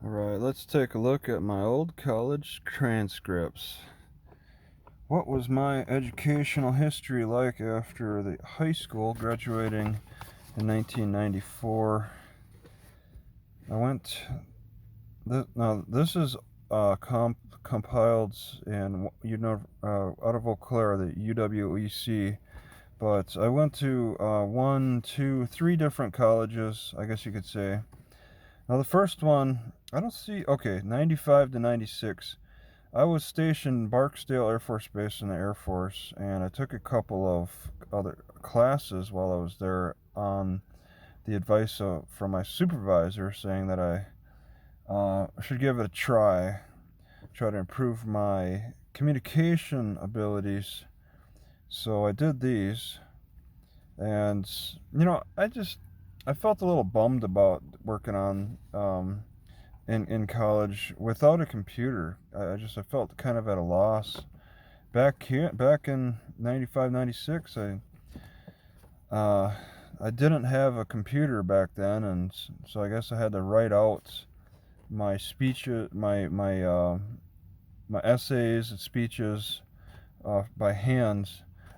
Alright, let's take a look at my old college transcripts. What was my educational history like after the high school, graduating in 1994? I went. Now, this is compiled in out of Eau Claire, the UW-EC. But I went to one, two, three different colleges, I guess you could say. Now, the first one, I don't see. Okay, 95 to 96. I was stationed in Barksdale Air Force Base in the Air Force, and I took a couple of other classes while I was there on the advice from my supervisor, saying that I should give it a try to improve my communication abilities. So I did these, and I felt a little bummed about working on in college without a computer. I felt kind of at a loss. Back in 95, 96, I didn't have a computer back then, and so I guess I had to write out my speeches, my essays and speeches by hand,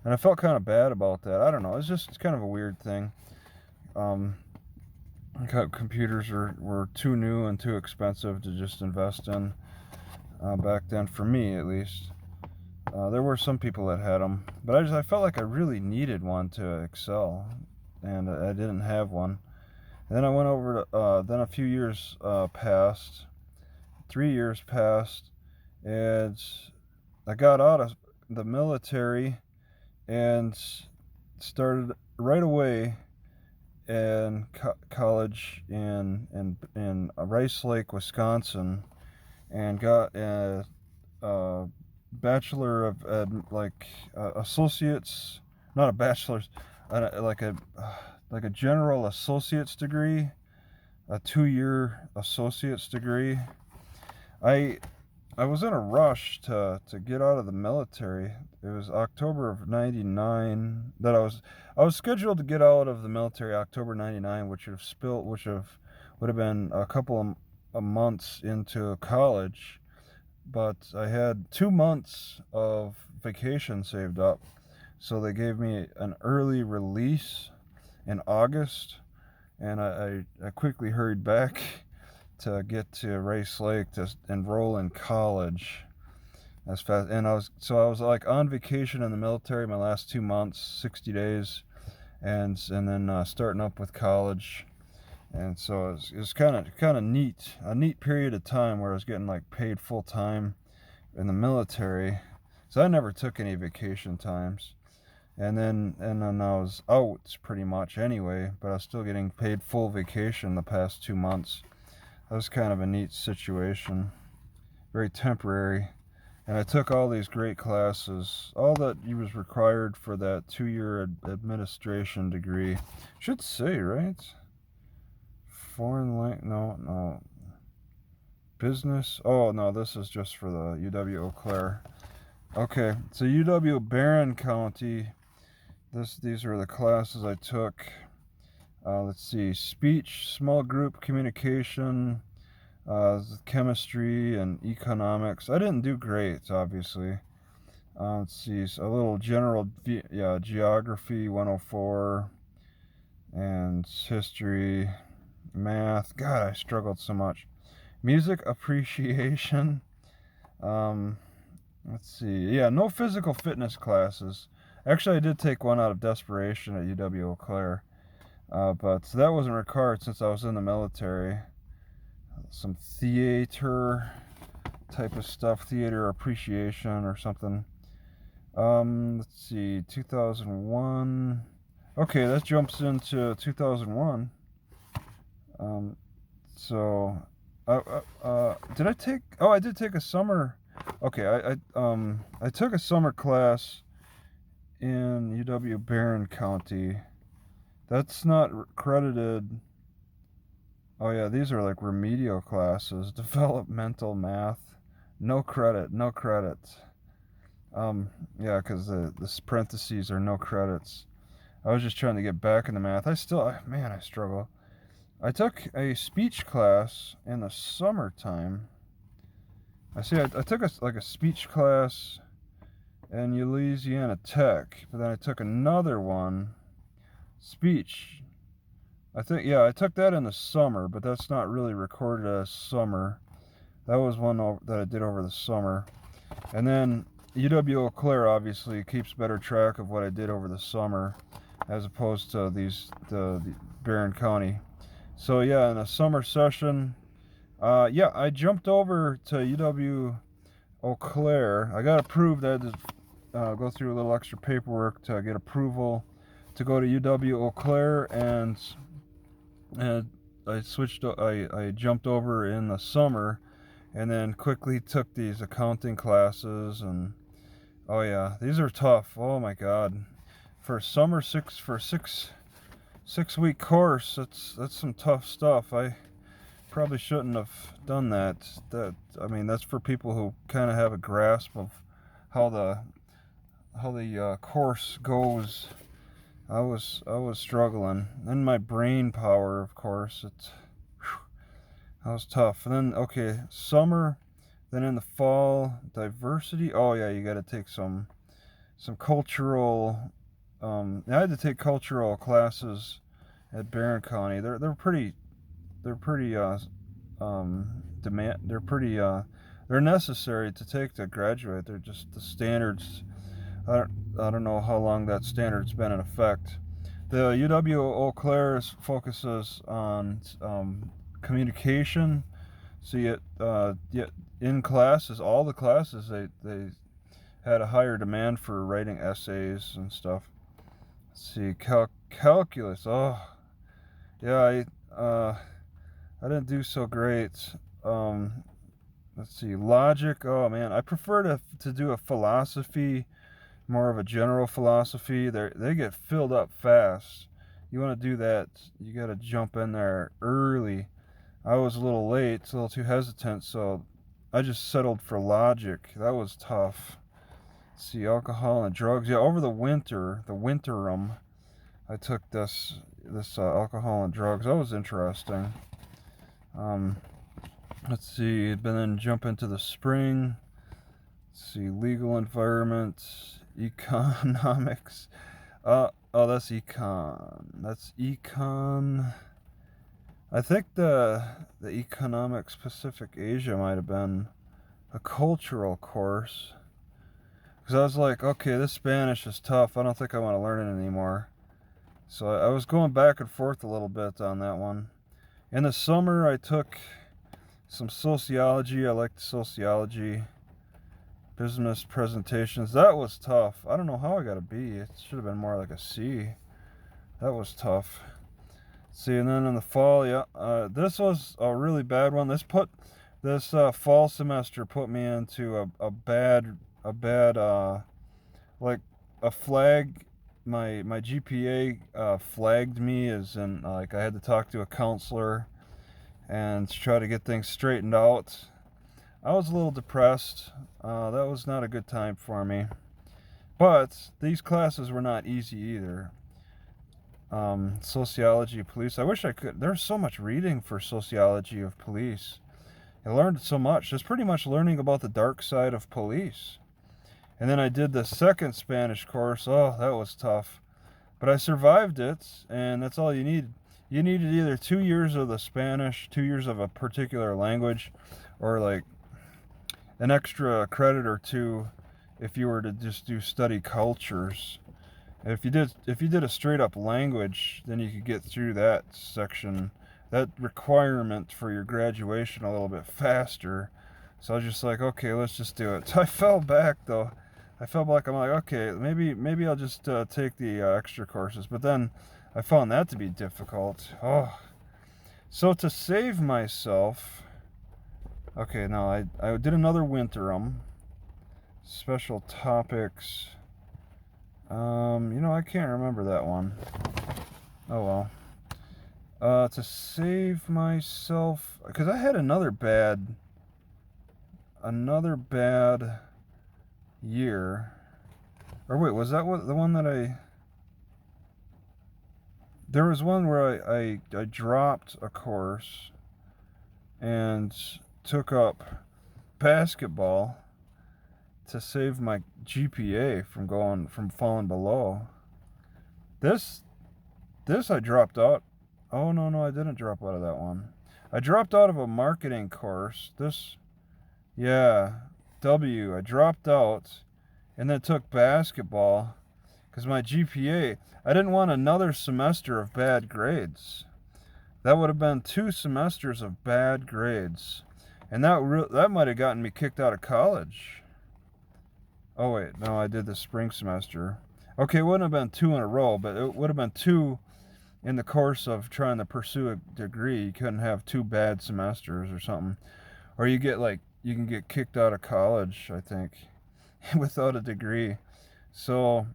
and I felt kind of bad about that. I don't know. It's kind of a weird thing. Computers were too new and too expensive to just invest in back then, for me at least. There were some people that had them, but I felt like I really needed one to excel, and I didn't have one. And then I went over to, then a few years passed, 3 years passed, and I got out of the military and started right away in college in Rice Lake, Wisconsin, and got a bachelor of associates, not a bachelor's, like a general associate's degree, a 2-year associate's degree. I was in a rush to get out of the military. It was October of 99 that I was scheduled to get out of the military October 99, which would have been a couple of months into college, but I had 2 months of vacation saved up. So they gave me an early release in August, and I quickly hurried back to get to Rice Lake to enroll in college as fast. And I was like on vacation in the military my last 2 months, 60 days, and then starting up with college. And so it was kind of neat, a neat period of time where I was getting like paid full time in the military. So I never took any vacation times. And then I was out pretty much anyway, but I was still getting paid full vacation the past 2 months. That was kind of a neat situation, very temporary. And I took all these great classes, all that was required for that 2-year administration degree. Should say, right? Foreign language, no. Business, oh no, this is just for the UW-Eau Claire. Okay, so UW-Barron County, these are the classes I took. Let's see, speech, small group communication, chemistry, and economics. I didn't do great, obviously. Let's see, so a little general, geography 104, and history, math. God, I struggled so much. Music appreciation. Let's see, no physical fitness classes. Actually, I did take one out of desperation at UW-Eau Claire. But that wasn't required since I was in the military. Some theater type of stuff, theater appreciation or something. Let's see, 2001. Okay, that jumps into 2001. So, did I take? Oh, I did take a summer. Okay, I took a summer class in UW-Barron County. That's not credited. Oh yeah, these are like remedial classes. Developmental math. No credit, no credits. Yeah, because the parentheses are no credits. I was just trying to get back into math. I struggle. I took a speech class in the summertime. I took a speech class in Louisiana Tech, but then I took another one, speech. I took that in the summer, but that's not really recorded as summer. That was one that I did over the summer. And then UW-Eau Claire obviously keeps better track of what I did over the summer as opposed to the Barron County. So yeah, in a summer session, I jumped over to UW-Eau Claire. I got approved. I had to go through a little extra paperwork to get approval to go to UW-Eau Claire, and I jumped over in the summer, and then quickly took these accounting classes. And oh yeah, these are tough. Oh my God, for a six-week course, that's some tough stuff. I probably shouldn't have done that. I mean, that's for people who kind of have a grasp of how the course goes. I was struggling, and my brain power, of course. That was tough. And then summer, then in the fall, diversity. Oh yeah, you got to take some cultural. I had to take cultural classes at Barron County. They're pretty they're necessary to take to graduate. They're just the standards. I don't know how long that standard's been in effect. The UW-Eau Claire focuses on communication. So in classes, all the classes, they had a higher demand for writing essays and stuff. Let's see, calculus. Oh, yeah, I didn't do so great. Let's see, logic. Oh man, I prefer to do a philosophy, more of a general philosophy. They get filled up fast. You want to do that, you got to jump in there early. I was a little late, a little too hesitant, so I just settled for logic. That was tough. Let's see, alcohol and drugs. Yeah, over the winterum, I took this alcohol and drugs. That was interesting. Let's see, but then jump into the spring. Let's see, legal environment, economics. Oh, that's econ. That's econ. I think the economics Pacific Asia might have been a cultural course. Because I was like, okay, this Spanish is tough. I don't think I want to learn it anymore. So I was going back and forth a little bit on that one. In the summer, I took some sociology. I liked sociology. Business presentations. That was tough. I don't know how I got a B. It should have been more like a C. That was tough. See, and then in the fall, this was a really bad one. This fall semester put me into a bad like a flag. My GPA flagged me, as in like I had to talk to a counselor and try to get things straightened out. I was a little depressed. That was not a good time for me. But these classes were not easy either. Sociology of police. I wish I could. There's so much reading for sociology of police. I learned so much. It's pretty much learning about the dark side of police. And then I did the second Spanish course. Oh, that was tough. But I survived it, and that's all you need. You needed either 2 years of the Spanish, 2 years of a particular language, or like an extra credit or two if you were to just study cultures. And if you did a straight up language, then you could get through that section, that requirement for your graduation a little bit faster. So I was just like, okay, let's just do it. So I fell back though. I'm like, okay, maybe I'll just take the extra courses. But then I found that to be difficult. Oh, so to save myself, okay, now I did another winterum, special topics. I can't remember that one. Oh well. To save myself, because I had another bad year. Or wait, was that the one that there was one where I dropped a course and took up basketball to save my GPA from falling below. This I dropped out. Oh no, I didn't drop out of that one. I dropped out of a marketing course. Yeah, I dropped out and then took basketball because my GPA, I didn't want another semester of bad grades. That would have been 2 semesters of bad grades. And that might have gotten me kicked out of college. Oh wait, no, I did the spring semester. Okay, it wouldn't have been 2 in a row, but it would have been 2 in the course of trying to pursue a degree. You couldn't have 2 bad semesters or something. Or you can get kicked out of college, I think, without a degree. So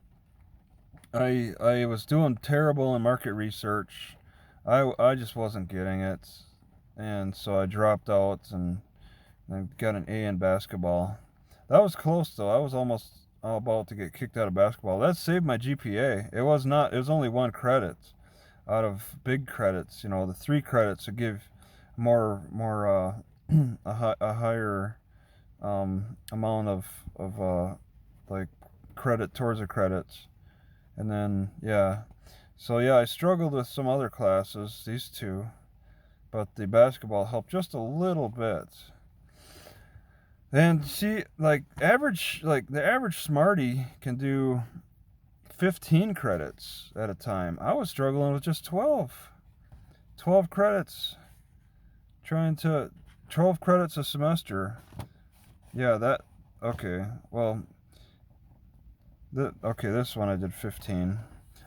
I was doing terrible in market research. I just wasn't getting it. And so I dropped out and got an A in basketball. That was close though. I was almost about to get kicked out of basketball. That saved my GPA. It was only 1 credit out of big credits. You know, the 3 credits would give more a higher amount of like credit towards the credits. And then yeah. So yeah, I struggled with some other classes, these 2, but the basketball helped just a little bit. And see, the average smarty can do 15 credits at a time. I was struggling with just 12 credits, trying to 12 credits a semester. Yeah, okay. Well, this one I did 15.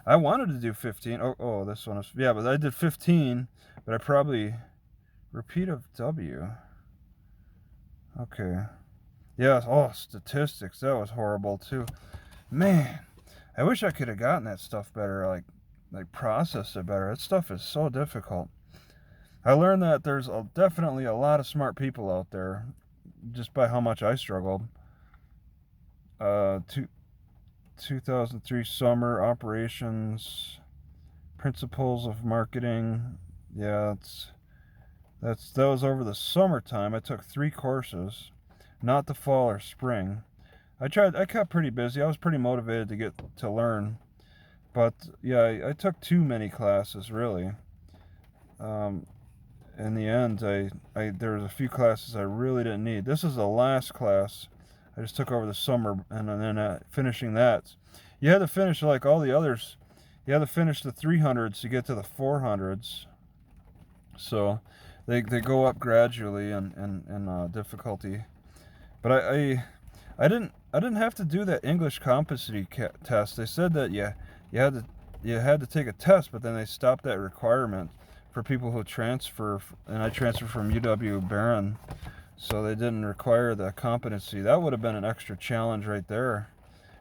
I wanted to do 15. Oh, this one is, yeah, but I did 15, but I probably repeat of W. Okay. Yeah, statistics, that was horrible too. Man, I wish I could have gotten that stuff better, like processed it better. That stuff is so difficult. I learned that there's definitely a lot of smart people out there, just by how much I struggled. 2003 summer operations, principles of marketing. Yeah, that was over the summertime. I took 3 courses, not the fall or spring. I kept pretty busy. I was pretty motivated to learn, but yeah, I took too many classes really. In the end, there was a few classes I really didn't need. This is the last class I just took over the summer, and then finishing that, you had to finish like all the others. You had to finish the 300s to get to the 400s. So they go up gradually in difficulty. But I didn't have to do that English competency test. They said that you had to take a test, but then they stopped that requirement for people who transfer, and I transferred from UW-Barron, so they didn't require the competency. That would have been an extra challenge right there,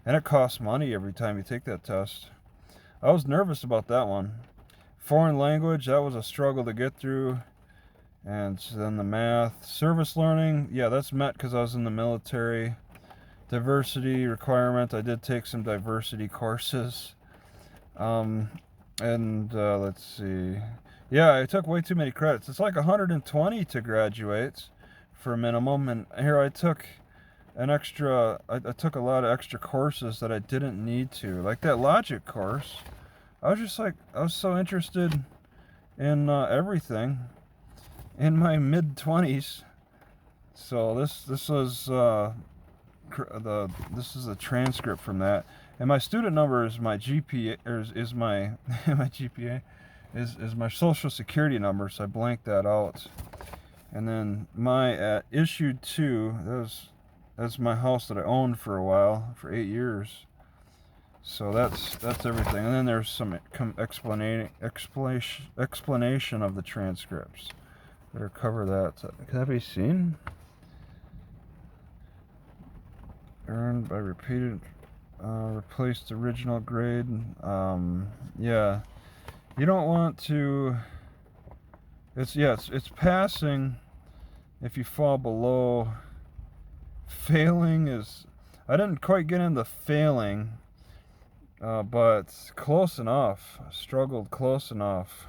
and it costs money every time you take that test. I was nervous about that one. Foreign language, that was a struggle to get through. And then the math. Service learning, yeah, that's met because I was in the military. Diversity requirement, I did take some diversity courses. Let's see. Yeah, I took way too many credits. It's like 120 to graduate for a minimum. And here I took I took a lot of extra courses that I didn't need to. Like that logic course. I was so interested in everything in my mid-20s. So this was this is a transcript from that, and my student number is my GPA, or is my my GPA is my social security number, so I blanked that out. And then my issued to, that's my house that I owned for a while, for 8 years. So that's everything. And then there's some explanation of the transcripts. Better cover that. Can that be seen? Earned by repeated, replaced original grade. Yeah, you don't want to. It's passing. If you fall below, failing is. I didn't quite get into failing. but close enough. Struggled close enough.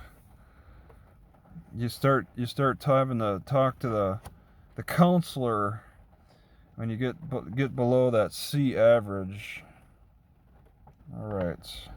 You start having to talk to the counselor when you get below that C average. All right.